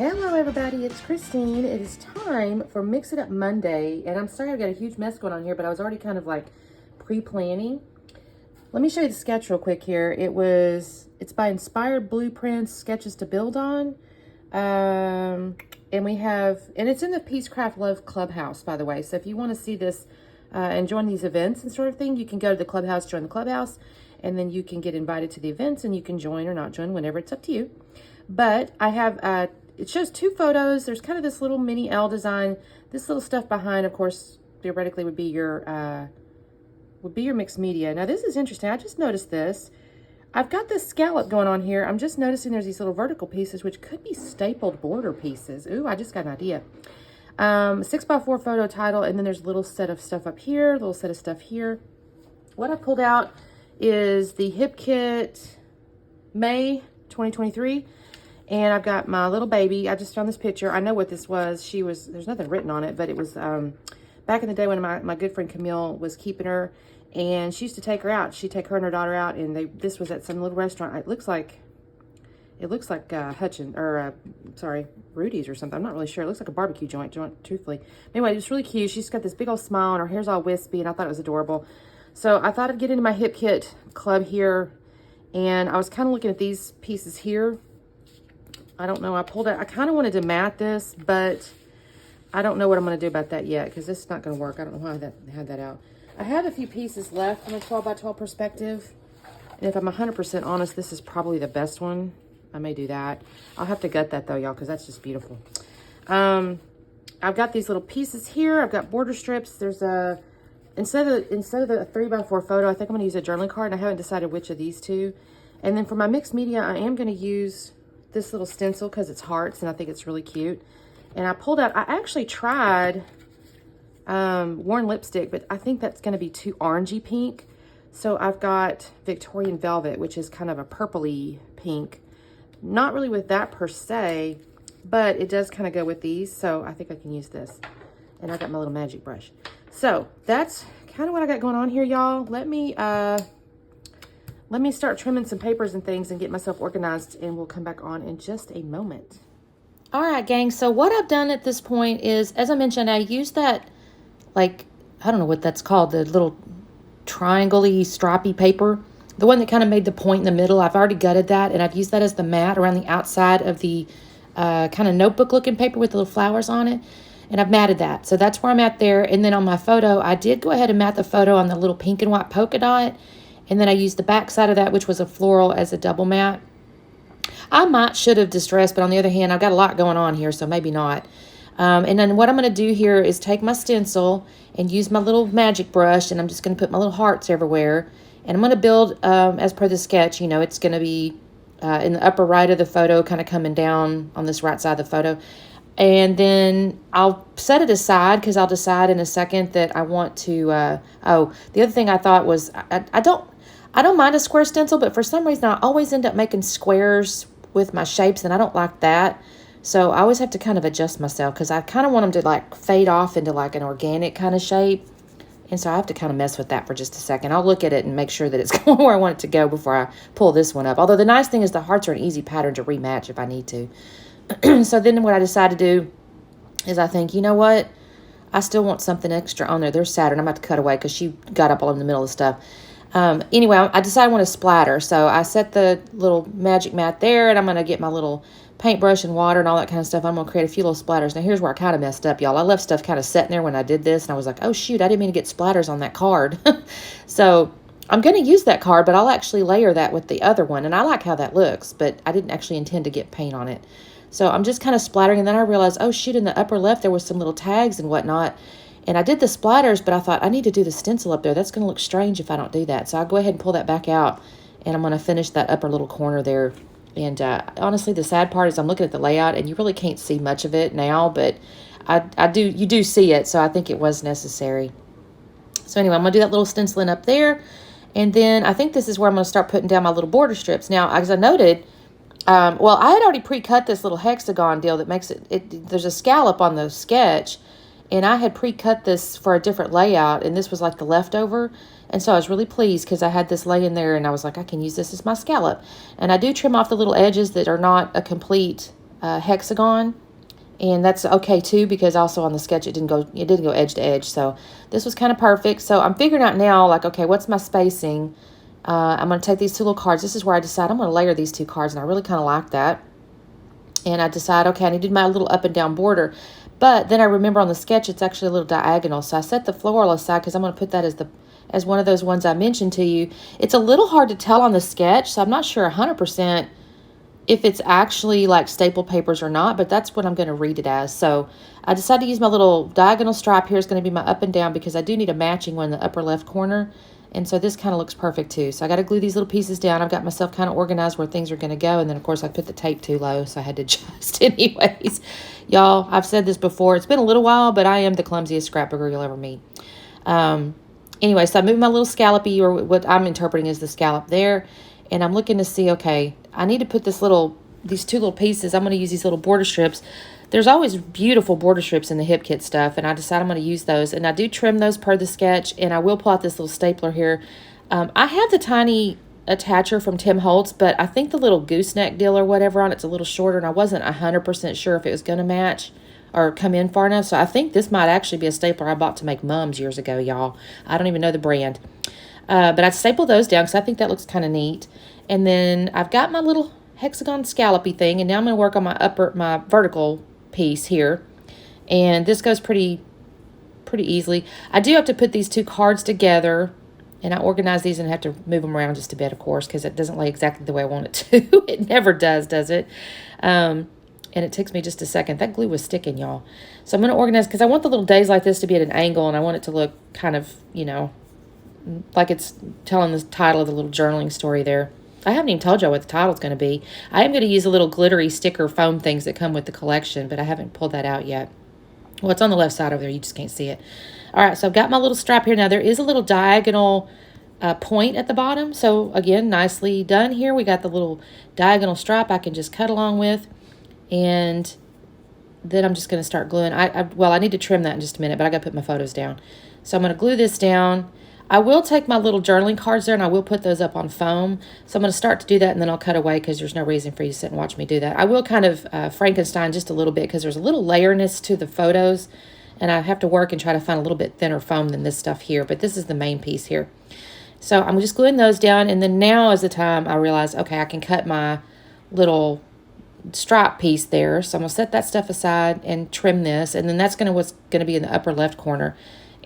Hello everybody, it's Kristen. It is time for Mix It Up Monday, and I'm sorry I've got a huge mess going on here, but I was already kind of like pre-planning. Let me show you the sketch real quick here. It's by Inspired Blueprints, Sketches to Build On. And it's in the Peacecraft Love Clubhouse, by the way. So if you want to see this and join these events and sort of thing, you can go to the clubhouse, join the clubhouse, and then you can get invited to the events and you can join or not join whenever. It's up to you. But I have, it shows two photos. There's kind of this little mini L design. This little stuff behind, of course, theoretically would be your mixed media. Now this is interesting. I just noticed this. I've got this scallop going on here. I'm just noticing there's these little vertical pieces, which could be stapled border pieces. Ooh, I just got an idea. 6x4 photo title, and then there's a little set of stuff up here, a little set of stuff here. What I pulled out is the Hip Kit May 2023. And I've got my little baby. I just found this picture. I know what this was. There's nothing written on it, but it was back in the day when my good friend Camille was keeping her, and she used to take her out. She'd take her and her daughter out, and this was at some little restaurant. It looks like Rudy's or something. I'm not really sure. It looks like a barbecue joint, truthfully. Anyway, it was really cute. She's got this big old smile, and her hair's all wispy, and I thought it was adorable. So I thought I'd get into my Hip Kit club here, and I was kind of looking at these pieces here. I don't know. I kind of wanted to mat this, but I don't know what I'm going to do about that yet because this is not going to work. I don't know why I had that out. I have a few pieces left from a 12 by 12 perspective. And if I'm 100% honest, this is probably the best one. I may do that. I'll have to gut that though, y'all, because that's just beautiful. I've got these little pieces here. I've got border strips. There's instead of the 3x4 photo, I think I'm going to use a journaling card, and I haven't decided which of these two. And then for my mixed media, I am going to use this little stencil because it's hearts, and I think it's really cute. And I pulled out, I actually tried Worn Lipstick, but I think that's going to be too orangey pink. So I've got Victorian Velvet, which is kind of a purpley pink. Not really with that per se, but it does kind of go with these. So I think I can use this. And I got my little magic brush. So that's kind of what I got going on here, y'all. Let me start trimming some papers and things and get myself organized, and we'll come back on in just a moment. All right, gang. So what I've done at this point is, as I mentioned, I used that, like, I don't know what that's called, the little triangle-y, stripy paper, the one that kind of made the point in the middle. I've already gutted that, and I've used that as the mat around the outside of the kind of notebook-looking paper with the little flowers on it, and I've matted that. So that's where I'm at there. And then on my photo, I did go ahead and mat the photo on the little pink and white polka dot. And then I used the back side of that, which was a floral, as a double mat. I should have distressed, but on the other hand, I've got a lot going on here, so maybe not. And then what I'm going to do here is take my stencil and use my little magic brush, and I'm just going to put my little hearts everywhere. And I'm going to build, as per the sketch, it's going to be in the upper right of the photo, kind of coming down on this right side of the photo. And then I'll set it aside because I'll decide in a second that I want to, the other thing I thought was, I don't mind a square stencil, but for some reason I always end up making squares with my shapes, and I don't like that. So I always have to kind of adjust myself because I kind of want them to like fade off into like an organic kind of shape. And so I have to kind of mess with that for just a second. I'll look at it and make sure that it's going where I want it to go before I pull this one up. Although the nice thing is the hearts are an easy pattern to rematch if I need to. So then what I decided to do is I think, you know what? I still want something extra on there. There's Saturn. I'm about to cut away because she got up all in the middle of the stuff. Anyway, I decided I want to splatter. So I set the little magic mat there, and I'm going to get my little paintbrush and water and all that kind of stuff. I'm going to create a few little splatters. Now, here's where I kind of messed up, y'all. I left stuff kind of sitting there when I did this, and I was like, oh, shoot, I didn't mean to get splatters on that card. So I'm going to use that card, but I'll actually layer that with the other one, and I like how that looks, but I didn't actually intend to get paint on it. So I'm just kind of splattering, and then I realized, oh, shoot, in the upper left, there was some little tags and whatnot. And I did the splatters, but I thought I need to do the stencil up there. That's going to look strange if I don't do that. So I'll go ahead and pull that back out, and I'm going to finish that upper little corner there. And honestly, the sad part is I'm looking at the layout, and you really can't see much of it now, but you do see it, so I think it was necessary. So anyway, I'm going to do that little stenciling up there. And then I think this is where I'm going to start putting down my little border strips. Now, as I noted, well, I had already pre-cut this little hexagon deal that makes there's a scallop on the sketch, and I had pre-cut this for a different layout, and this was like the leftover. And so I was really pleased because I had this laying there, and I was like, I can use this as my scallop. And I do trim off the little edges that are not a complete hexagon. And that's okay too, because also on the sketch it didn't go edge to edge. So this was kind of perfect. So I'm figuring out now, like, okay, what's my spacing? I'm going to take these two little cards. This is where I decide I'm going to layer these two cards, and I really kind of like that. And I decide, okay, I need to do my little up and down border. But then I remember on the sketch it's actually a little diagonal. So I set the floral aside because I'm going to put that as one of those ones I mentioned to you. It's a little hard to tell on the sketch, so I'm not sure 100% if it's actually like staple papers or not, but that's what I'm going to read it as. So I decided to use my little diagonal stripe here. Is going to be my up and down because I do need a matching one in the upper left corner. And so this kind of looks perfect too. So I got to glue these little pieces down. I've got myself kind of organized where things are going to go. And then of course I put the tape too low, so I had to adjust anyways. Y'all, I've said this before. It's been a little while, but I am the clumsiest scrapbooker you'll ever meet. Anyway, so I moved my little scallopy, or what I'm interpreting as the scallop there. And I'm looking to see, okay, I need to put these two little pieces. I'm going to use these little border strips. There's always beautiful border strips in the Hip Kit stuff, and I decided I'm going to use those. And I do trim those per the sketch, and I will pull out this little stapler here. I have the tiny attacher from Tim Holtz, but I think the little gooseneck deal or whatever on it's a little shorter, and I wasn't 100% sure if it was going to match or come in far enough. So I think this might actually be a stapler I bought to make mums years ago, y'all. I don't even know the brand. But I'd staple those down because I think that looks kind of neat. And then I've got my little hexagon scallopy thing, and now I'm going to work on my vertical piece here. And this goes pretty easily. I do have to put these two cards together, and I organize these and have to move them around just a bit, of course, because it doesn't lay exactly the way I want it to. It never does it? And it takes me just a second. That glue was sticking, y'all. So I'm going to organize because I want the little days like this to be at an angle, and I want it to look kind of, like it's telling the title of the little journaling story there. I haven't even told y'all what the title's going to be. I am going to use a little glittery sticker foam things that come with the collection, but I haven't pulled that out yet. Well, it's on the left side over there. You just can't see it. All right, so I've got my little strap here. Now, there is a little diagonal point at the bottom. So, again, nicely done here. We got the little diagonal strap I can just cut along with. And then I'm just going to start gluing. Well, I need to trim that in just a minute, but I got to put my photos down. So I'm going to glue this down. I will take my little journaling cards there, and I will put those up on foam. So I'm going to start to do that, and then I'll cut away because there's no reason for you to sit and watch me do that. I will kind of Frankenstein just a little bit because there's a little layerness to the photos, and I have to work and try to find a little bit thinner foam than this stuff here. But this is the main piece here. So I'm just gluing those down, and then now is the time I realize, okay, I can cut my little stripe piece there. So I'm going to set that stuff aside and trim this, and then that's what's going to be in the upper left corner.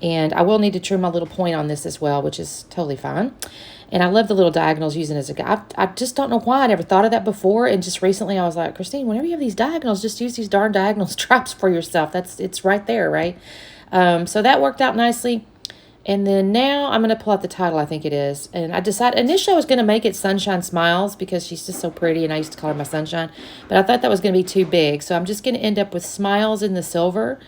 And I will need to trim my little point on this as well, which is totally fine. And I love the little diagonals using as a guide. I just don't know why I never thought of that before. And just recently I was like, Christine, whenever you have these diagonals, just use these darn diagonal stripes for yourself. It's right there, right? So that worked out nicely. And then now I'm going to pull out the title, I think it is. And I decided, initially I was going to make it Sunshine Smiles because she's just so pretty and I used to call her my sunshine. But I thought that was going to be too big. So I'm just going to end up with smiles in the silver.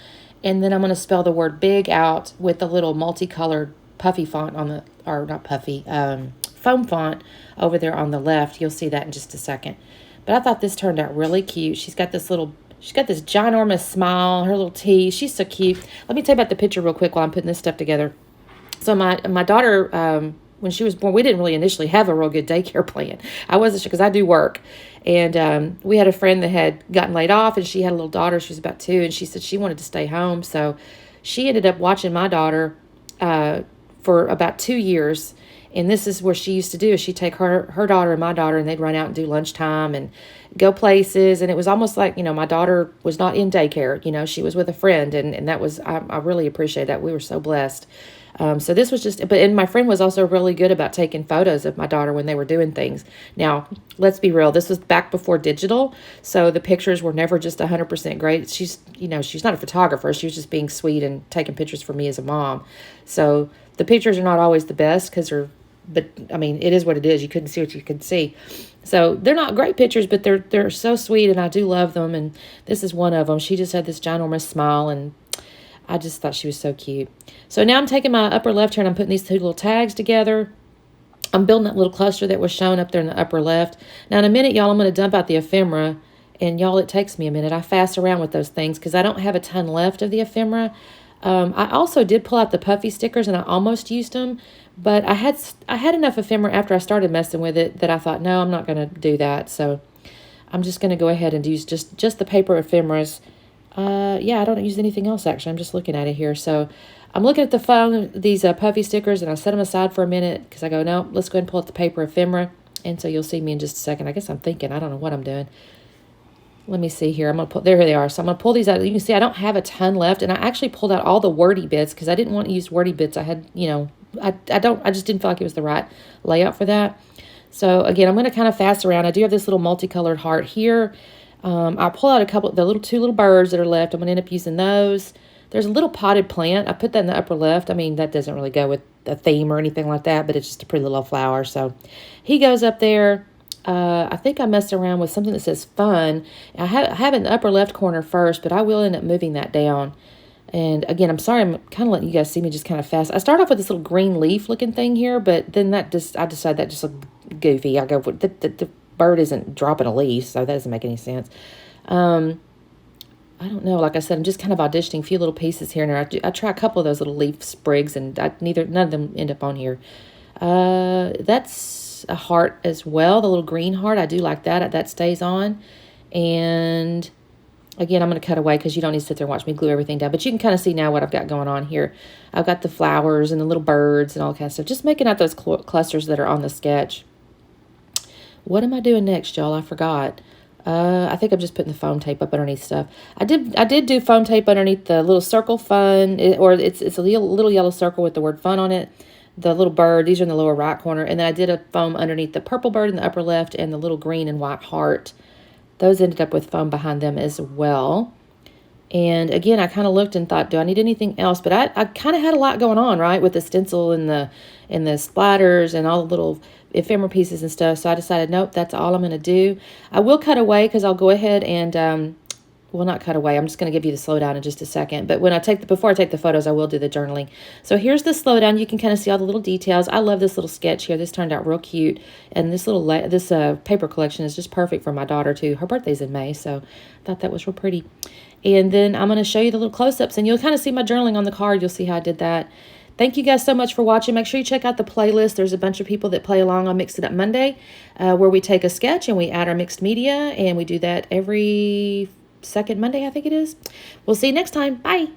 And then I'm going to spell the word big out with the little multicolored puffy font on the, or not puffy, foam font over there on the left. You'll see that in just a second. But I thought this turned out really cute. She's got this ginormous smile, her little teeth. She's so cute. Let me tell you about the picture real quick while I'm putting this stuff together. So my daughter, when she was born, we didn't really initially have a real good daycare plan. I wasn't sure because I do work. And we had a friend that had gotten laid off, and she had a little daughter. She was about 2, and she said she wanted to stay home. So she ended up watching my daughter for about 2 years. And this is what she used to do. She'd take her daughter and my daughter, and they'd run out and do lunchtime and go places. And it was almost like, my daughter was not in daycare. She was with a friend. And that was, I really appreciate that. We were so blessed. So this was and my friend was also really good about taking photos of my daughter when they were doing things. Now, let's be real. This was back before digital. So the pictures were never just 100% great. She's not a photographer. She was just being sweet and taking pictures for me as a mom. So the pictures are not always the best but I mean, it is what it is. You couldn't see what you could see. So they're not great pictures, but they're so sweet, and I do love them. And this is one of them. She just had this ginormous smile, and I just thought she was so cute. So now I'm taking my upper left here, and I'm putting these two little tags together. I'm building that little cluster that was shown up there in the upper left. Now in a minute, y'all, I'm going to dump out the ephemera. And y'all, it takes me a minute. I fast around with those things because I don't have a ton left of the ephemera. I also did pull out the puffy stickers, and I almost used them. But I had enough ephemera after I started messing with it that I thought, no, I'm not going to do that. So I'm just going to go ahead and use just the paper ephemeras. Yeah, I don't use anything else, actually. I'm just looking at it here. So I'm looking at the phone, these puffy stickers, and I set them aside for a minute because I go, no, let's go ahead and pull out the paper ephemera. And so you'll see me in just a second. I guess I'm thinking, I don't know what I'm doing. Let me see here. I'm going to pull, there they are. So I'm going to pull these out. You can see I don't have a ton left. And I actually pulled out all the wordy bits because I didn't want to use wordy bits. I had, you know, I just didn't feel like it was the right layout for that. So again, I'm going to kind of fast around. I do have this little multicolored heart here. I'll pull out two little birds that are left. I'm going to end up using those. There's a little potted plant. I put that in the upper left. I mean, that doesn't really go with a theme or anything like that, but it's just a pretty little flower. So he goes up there. I think I messed around with something that says fun. I have it in the upper left corner first, but I will end up moving that down. And again, I'm sorry, I'm kind of letting you guys see me just kind of fast. I start off with this little green leaf looking thing here, but then I decided that just looked goofy. I go, the bird isn't dropping a leaf, so that doesn't make any sense. I don't know. Like I said, I'm just kind of auditioning a few little pieces here and there. I try a couple of those little leaf sprigs, and none of them end up on here. That's a heart as well, the little green heart. I do like that. That stays on. And again, I'm going to cut away because you don't need to sit there and watch me glue everything down. But you can kind of see now what I've got going on here. I've got the flowers and the little birds and all that kind of stuff. Just making out those clusters that are on the sketch. What am I doing next, y'all? I forgot. I think I'm just putting the foam tape up underneath stuff. I did do foam tape underneath the little circle fun, it's a little yellow circle with the word fun on it. The little bird, these are in the lower right corner. And then I did a foam underneath the purple bird in the upper left and the little green and white heart. Those ended up with foam behind them as well. And again, I kind of looked and thought, do I need anything else? But I kind of had a lot going on, right, with the stencil and the splatters and all the little ephemera pieces and stuff. So I decided, nope, that's all I'm going to do. I will cut away because I'll go ahead and, well, not cut away. I'm just going to give you the slowdown in just a second. But before I take the photos, I will do the journaling. So here's the slowdown. You can kind of see all the little details. I love this little sketch here. This turned out real cute. And this paper collection is just perfect for my daughter too. Her birthday's in May, so I thought that was real pretty. And then I'm going to show you the little close-ups, and you'll kind of see my journaling on the card. You'll see how I did that. Thank you guys so much for watching. Make sure you check out the playlist. There's a bunch of people that play along on Mix It Up Monday, where we take a sketch and we add our mixed media, and we do that every second Monday, I think it is. We'll see you next time. Bye.